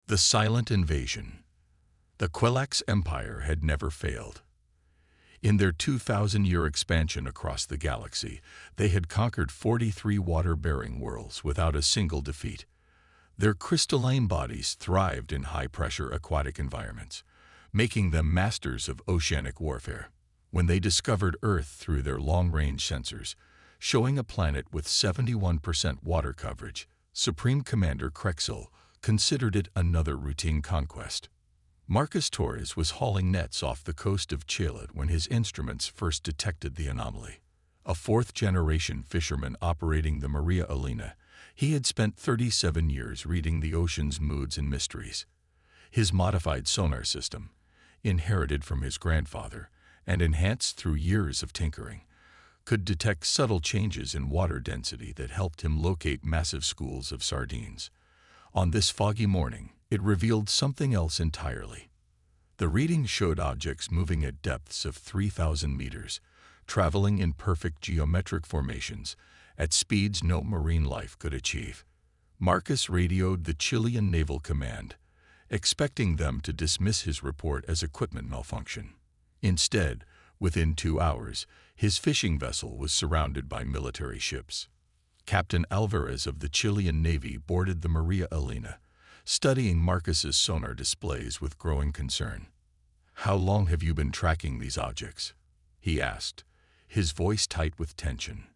The silent invasion. The Quellax Empire had never failed. In their 2,000-year expansion across the galaxy, they had conquered 43 water-bearing worlds without a single defeat. Their crystalline bodies thrived in high-pressure aquatic environments, making them masters of oceanic warfare. When they discovered Earth through their long-range sensors, showing a planet with 71% water coverage, Supreme Commander Krexel considered it another routine conquest. Marcus Torres was hauling nets off the coast of Chile when his instruments first detected the anomaly. A fourth-generation fisherman operating the Maria Elena, he had spent 37 years reading the ocean's moods and mysteries. His modified sonar system, inherited from his grandfather and enhanced through years of tinkering, could detect subtle changes in water density that helped him locate massive schools of sardines. On this foggy morning, it revealed something else entirely. The reading showed objects moving at depths of 3,000 meters, traveling in perfect geometric formations at speeds no marine life could achieve. Marcus radioed the Chilean Naval Command, expecting them to dismiss his report as equipment malfunction. Instead, within 2 hours, his fishing vessel was surrounded by military ships. Captain Alvarez of the Chilean Navy boarded the Maria Elena, studying Marcus's sonar displays with growing concern. "How long have you been tracking these objects?" he asked, his voice tight with tension.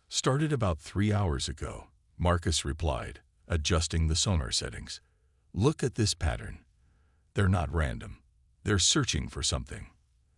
"Started about 3 hours ago," Marcus replied, adjusting the sonar settings. "Look at this pattern. They're not random. They're searching for something."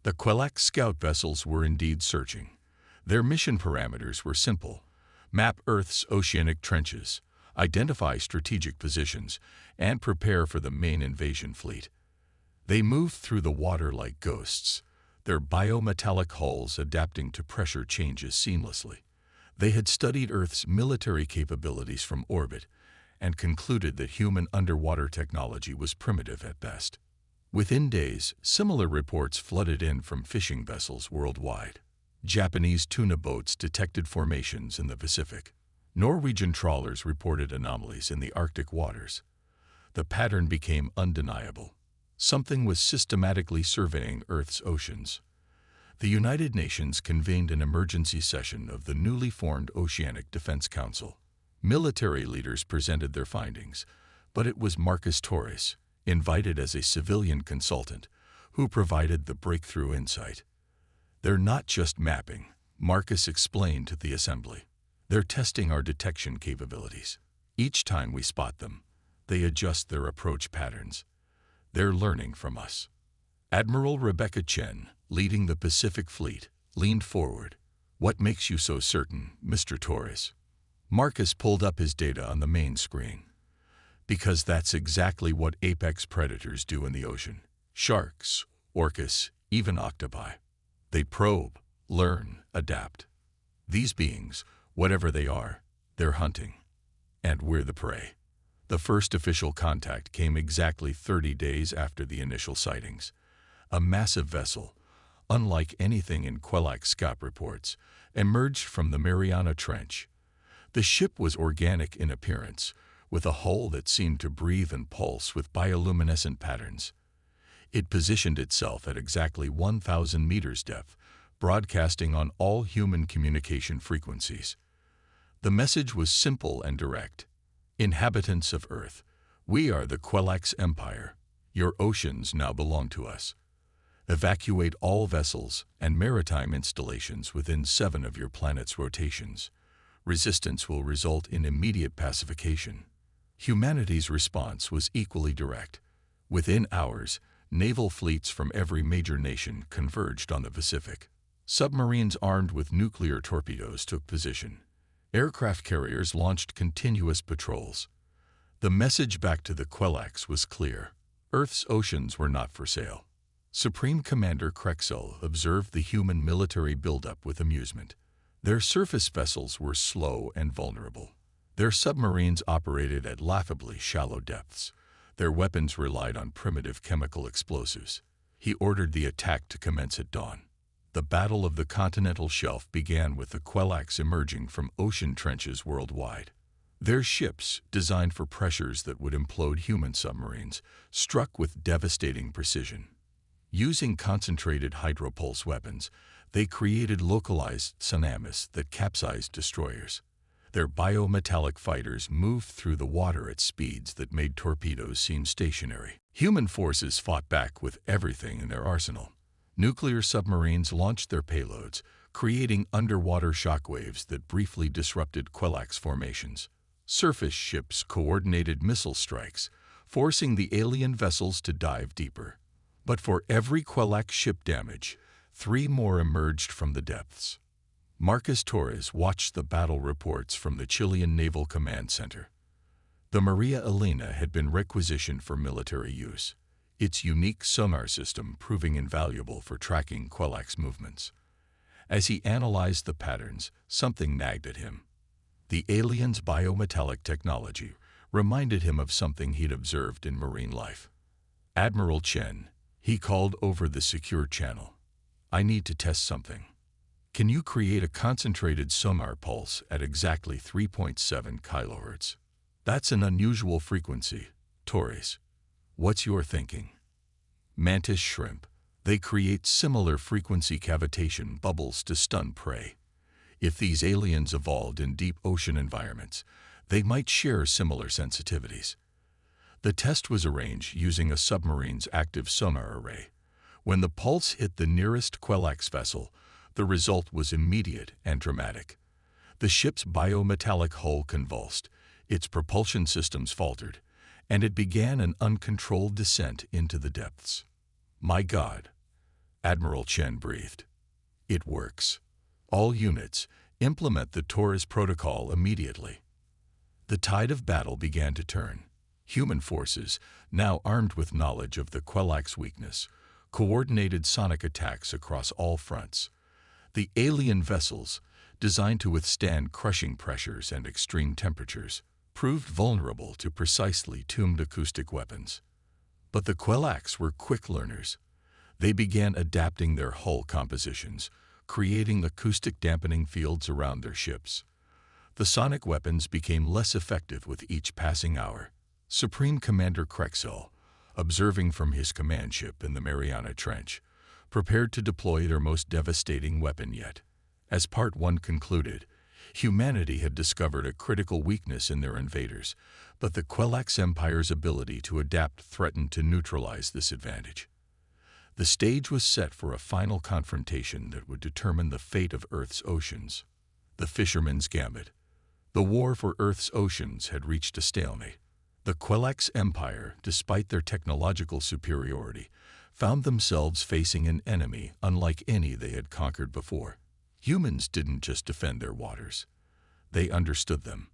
The Quellax scout vessels were indeed searching. Their mission parameters were simple: map Earth's oceanic trenches, identify strategic positions, and prepare for the main invasion fleet. They moved through the water like ghosts, their biometallic hulls adapting to pressure changes seamlessly. They had studied Earth's military capabilities from orbit and concluded that human underwater technology was primitive at best. Within days, similar reports flooded in from fishing vessels worldwide. Japanese tuna boats detected formations in the Pacific. Norwegian trawlers reported anomalies in the Arctic waters. The pattern became undeniable. Something was systematically surveying Earth's oceans. The United Nations convened an emergency session of the newly formed Oceanic Defense Council. Military leaders presented their findings, but it was Marcus Torres, invited as a civilian consultant, who provided the breakthrough insight. "They're not just mapping," Marcus explained to the assembly. "They're testing our detection capabilities. Each time we spot them, they adjust their approach patterns. They're learning from us." Admiral Rebecca Chen, leading the Pacific Fleet, leaned forward. "What makes you so certain, Mr. Torres?" Marcus pulled up his data on the main screen. "Because that's exactly what apex predators do in the ocean. Sharks, orcas, even octopi. They probe, learn, adapt. These beings, whatever they are, they're hunting. And we're the prey." The first official contact came exactly 30 days after the initial sightings. A massive vessel, unlike anything in Quellax scout reports, emerged from the Mariana Trench. The ship was organic in appearance, with a hull that seemed to breathe and pulse with bioluminescent patterns. It positioned itself at exactly 1,000 meters depth, broadcasting on all human communication frequencies. The message was simple and direct. "Inhabitants of Earth, we are the Quellax Empire. Your oceans now belong to us. Evacuate all vessels and maritime installations within 7 of your planet's rotations. Resistance will result in immediate pacification." Humanity's response was equally direct. Within hours, naval fleets from every major nation converged on the Pacific. Submarines armed with nuclear torpedoes took position. Aircraft carriers launched continuous patrols. The message back to the Quellax was clear: Earth's oceans were not for sale. Supreme Commander Krexel observed the human military buildup with amusement. Their surface vessels were slow and vulnerable. Their submarines operated at laughably shallow depths. Their weapons relied on primitive chemical explosives. He ordered the attack to commence at dawn. The Battle of the Continental Shelf began with the Quellax emerging from ocean trenches worldwide. Their ships, designed for pressures that would implode human submarines, struck with devastating precision. Using concentrated hydropulse weapons, they created localized tsunamis that capsized destroyers. Their biometallic fighters moved through the water at speeds that made torpedoes seem stationary. Human forces fought back with everything in their arsenal. Nuclear submarines launched their payloads, creating underwater shockwaves that briefly disrupted Quilax formations. Surface ships coordinated missile strikes, forcing the alien vessels to dive deeper. But for every Quilax ship damage, 3 more emerged from the depths. Marcus Torres watched the battle reports from the Chilean Naval Command Center. The Maria Elena had been requisitioned for military use, its unique sonar system proving invaluable for tracking Quilax movements. As he analyzed the patterns, something nagged at him. The alien's biometallic technology reminded him of something he'd observed in marine life. "Admiral Chen," he called over the secure channel. "I need to test something. Can you create a concentrated sonar pulse at exactly 3.7 kHz? That's an unusual frequency, Torres. What's your thinking?" Mantis shrimp. They create similar frequency cavitation bubbles to stun prey. If these aliens evolved in deep ocean environments, they might share similar sensitivities. The test was arranged using a submarine's active sonar array. When the pulse hit the nearest Quilax vessel, the result was immediate and dramatic. The ship's biometallic hull convulsed, its propulsion systems faltered, and it began an uncontrolled descent into the depths. "My God," Admiral Chen breathed. "It works. All units, implement the Torres protocol immediately." The tide of battle began to turn. Human forces, now armed with knowledge of the Quilax weakness, coordinated sonic attacks across all fronts. The alien vessels, designed to withstand crushing pressures and extreme temperatures, proved vulnerable to precisely tuned acoustic weapons. But the Quilax were quick learners. They began adapting their hull compositions, creating acoustic dampening fields around their ships. The sonic weapons became less effective with each passing hour. Supreme Commander Krexel, observing from his command ship in the Mariana Trench, prepared to deploy their most devastating weapon yet. As Part 1 concluded, humanity had discovered a critical weakness in their invaders, but the Quilax Empire's ability to adapt threatened to neutralize this advantage. The stage was set for a final confrontation that would determine the fate of Earth's oceans. The Fisherman's Gambit. The war for Earth's oceans had reached a stalemate. The Quilax Empire, despite their technological superiority, found themselves facing an enemy unlike any they had conquered before. Humans didn't just defend their waters. They understood them.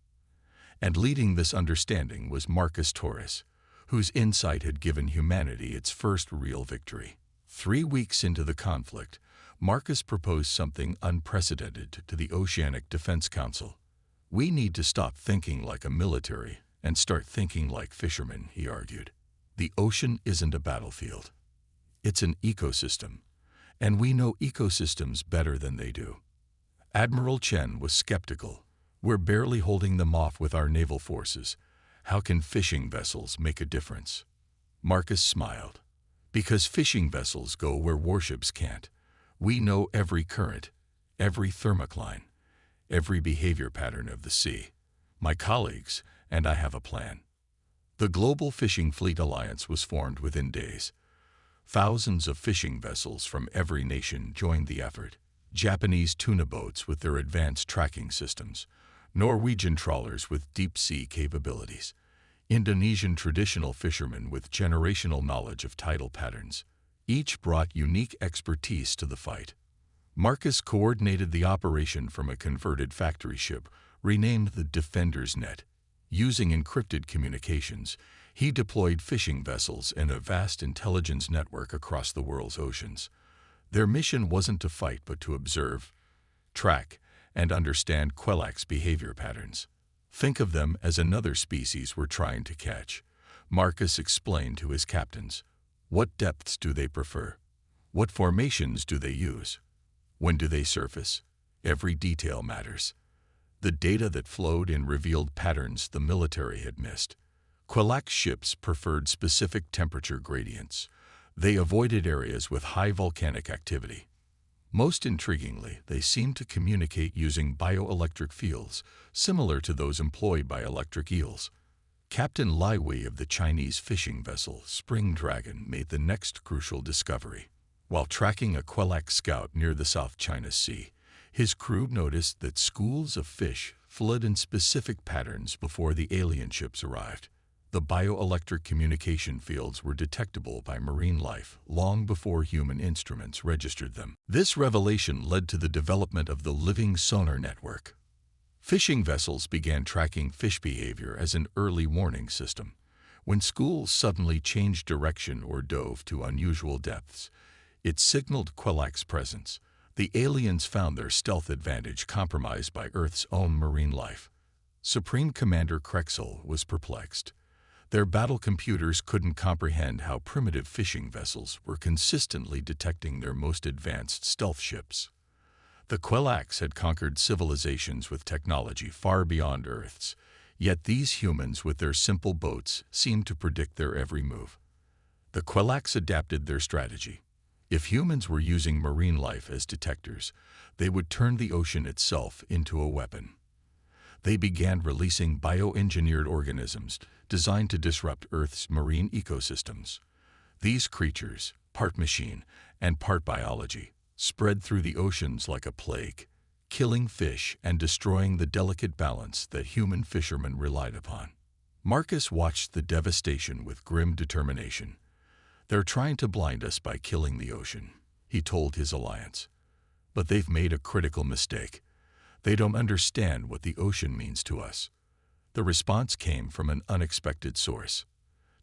And leading this understanding was Marcus Torres, whose insight had given humanity its first real victory. 3 weeks into the conflict, Marcus proposed something unprecedented to the Oceanic Defense Council. "We need to stop thinking like a military and start thinking like fishermen," he argued. "The ocean isn't a battlefield. It's an ecosystem, and we know ecosystems better than they do." Admiral Chen was skeptical. "We're barely holding them off with our naval forces. How can fishing vessels make a difference?" Marcus smiled. "Because fishing vessels go where warships can't. We know every current, every thermocline, every behavior pattern of the sea. My colleagues and I have a plan." The Global Fishing Fleet Alliance was formed within days. Thousands of fishing vessels from every nation joined the effort. Japanese tuna boats with their advanced tracking systems, Norwegian trawlers with deep-sea capabilities, Indonesian traditional fishermen with generational knowledge of tidal patterns. Each brought unique expertise to the fight. Marcus coordinated the operation from a converted factory ship, renamed the Defender's Net. Using encrypted communications, he deployed fishing vessels and a vast intelligence network across the world's oceans. Their mission wasn't to fight but to observe, track, and understand Quilax behavior patterns. "Think of them as another species we're trying to catch," Marcus explained to his captains. "What depths do they prefer? What formations do they use? When do they surface? Every detail matters." The data that flowed in revealed patterns the military had missed. Quilax ships preferred specific temperature gradients. They avoided areas with high volcanic activity. Most intriguingly, they seemed to communicate using bioelectric fields, similar to those employed by electric eels. Captain Lai Wei of the Chinese fishing vessel Spring Dragon made the next crucial discovery. While tracking a Quilax scout near the South China Sea, his crew noticed that schools of fish fled in specific patterns before the alien ships arrived. The bioelectric communication fields were detectable by marine life long before human instruments registered them. This revelation led to the development of the living sonar network. Fishing vessels began tracking fish behavior as an early warning system. When schools suddenly changed direction or dove to unusual depths, it signaled Quilax presence. The aliens found their stealth advantage compromised by Earth's own marine life. Supreme Commander Krexel was perplexed. Their battle computers couldn't comprehend how primitive fishing vessels were consistently detecting their most advanced stealth ships. The Quilax had conquered civilizations with technology far beyond Earth's, yet these humans with their simple boats seemed to predict their every move. The Quilax adapted their strategy. If humans were using marine life as detectors, they would turn the ocean itself into a weapon. They began releasing bioengineered organisms designed to disrupt Earth's marine ecosystems. These creatures, part machine and part biology, spread through the oceans like a plague, killing fish and destroying the delicate balance that human fishermen relied upon. Marcus watched the devastation with grim determination. "They're trying to blind us by killing the ocean," he told his alliance. "But they've made a critical mistake. They don't understand what the ocean means to us." The response came from an unexpected source.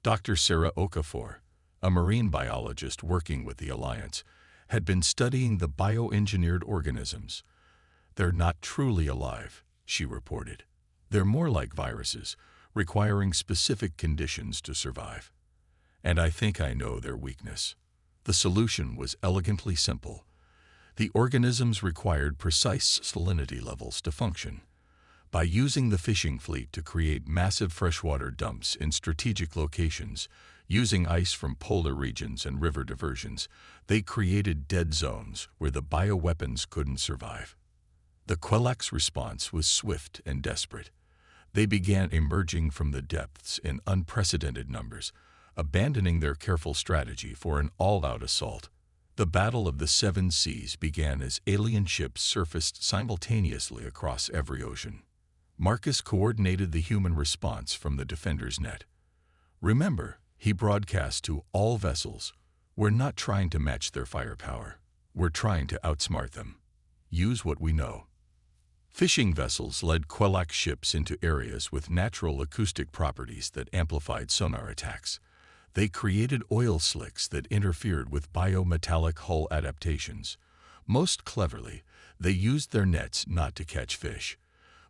Dr. Sarah Okafor, a marine biologist working with the Alliance, had been studying the bioengineered organisms. "They're not truly alive," she reported. "They're more like viruses, requiring specific conditions to survive. And I think I know their weakness." The solution was elegantly simple. The organisms required precise salinity levels to function. By using the fishing fleet to create massive freshwater dumps in strategic locations, using ice from polar regions and river diversions, they created dead zones where the bioweapons couldn't survive. The Quilax response was swift and desperate. They began emerging from the depths in unprecedented numbers, abandoning their careful strategy for an all-out assault. The Battle of the Seven Seas began as alien ships surfaced simultaneously across every ocean. Marcus coordinated the human response from the defender's net. "Remember," he broadcast to all vessels, "we're not trying to match their firepower. We're trying to outsmart them. Use what we know." Fishing vessels led Quilax ships into areas with natural acoustic properties that amplified sonar attacks. They created oil slicks that interfered with biometallic hull adaptations. Most cleverly, they used their nets not to catch fish,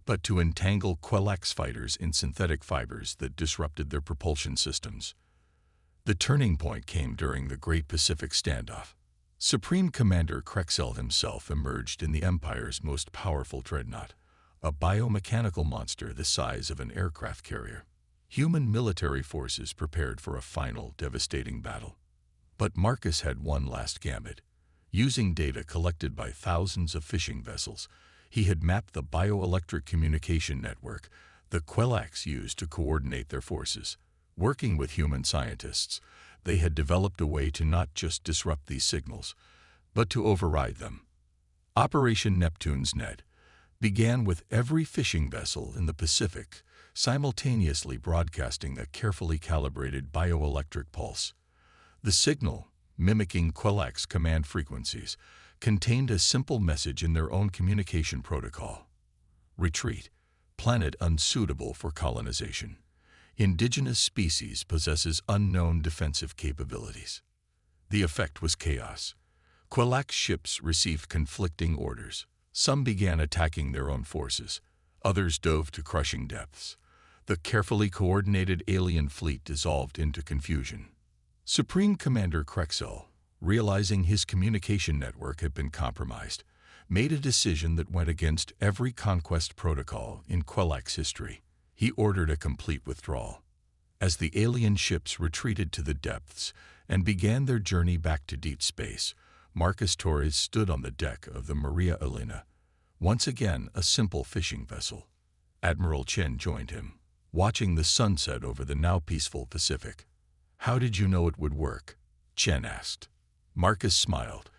but to entangle Quilax fighters in synthetic fibers that disrupted their propulsion systems. The turning point came during the Great Pacific Standoff. Supreme Commander Krexel himself emerged in the Empire's most powerful dreadnought, a biomechanical monster the size of an aircraft carrier. Human military forces prepared for a final, devastating battle. But Marcus had one last gambit. Using data collected by thousands of fishing vessels, he had mapped the bioelectric communication network the Quilax used to coordinate their forces. Working with human scientists, they had developed a way to not just disrupt these signals, but to override them. Operation Neptune's Net began with every fishing vessel in the Pacific simultaneously broadcasting a carefully calibrated bioelectric pulse. The signal, mimicking Quilax command frequencies, contained a simple message in their own communication protocol. "Retreat. Planet unsuitable for colonization. Indigenous species possesses unknown defensive capabilities." The effect was chaos. Quilax ships received conflicting orders. Some began attacking their own forces. Others dove to crushing depths. The carefully coordinated alien fleet dissolved into confusion. Supreme Commander Krexel, realizing his communication network had been compromised, made a decision that went against every conquest protocol in Quellax history. He ordered a complete withdrawal. As the alien ships retreated to the depths and began their journey back to deep space, Marcus Torres stood on the deck of the Maria Elena, once again a simple fishing vessel. Admiral Chen joined him, watching the sunset over the now peaceful Pacific. "How did you know it would work?" Chen asked. Marcus smiled,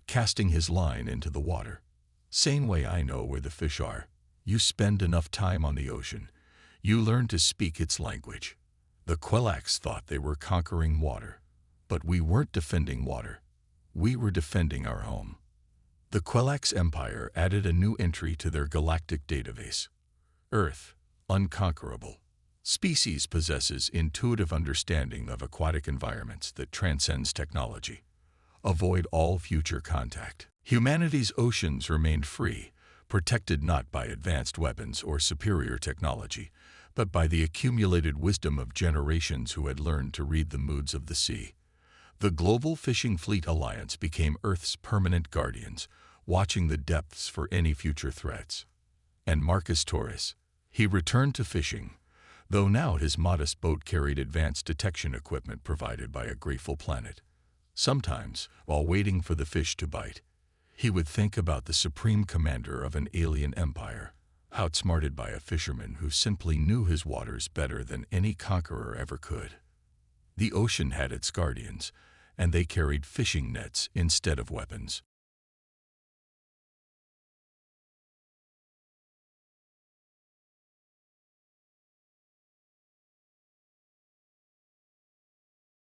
casting his line into the water. "Same way I know where the fish are. You spend enough time on the ocean, you learn to speak its language." The Quellax thought they were conquering water, but we weren't defending water. We were defending our home. The Quellax Empire added a new entry to their galactic database. Earth, unconquerable. Species possesses intuitive understanding of aquatic environments that transcends technology. Avoid all future contact. Humanity's oceans remained free, protected not by advanced weapons or superior technology, but by the accumulated wisdom of generations who had learned to read the moods of the sea. The Global Fishing Fleet Alliance became Earth's permanent guardians, watching the depths for any future threats. And Marcus Torres, he returned to fishing, though now his modest boat carried advanced detection equipment provided by a grateful planet. Sometimes, while waiting for the fish to bite, he would think about the supreme commander of an alien empire, outsmarted by a fisherman who simply knew his waters better than any conqueror ever could. The ocean had its guardians, and they carried fishing nets instead of weapons.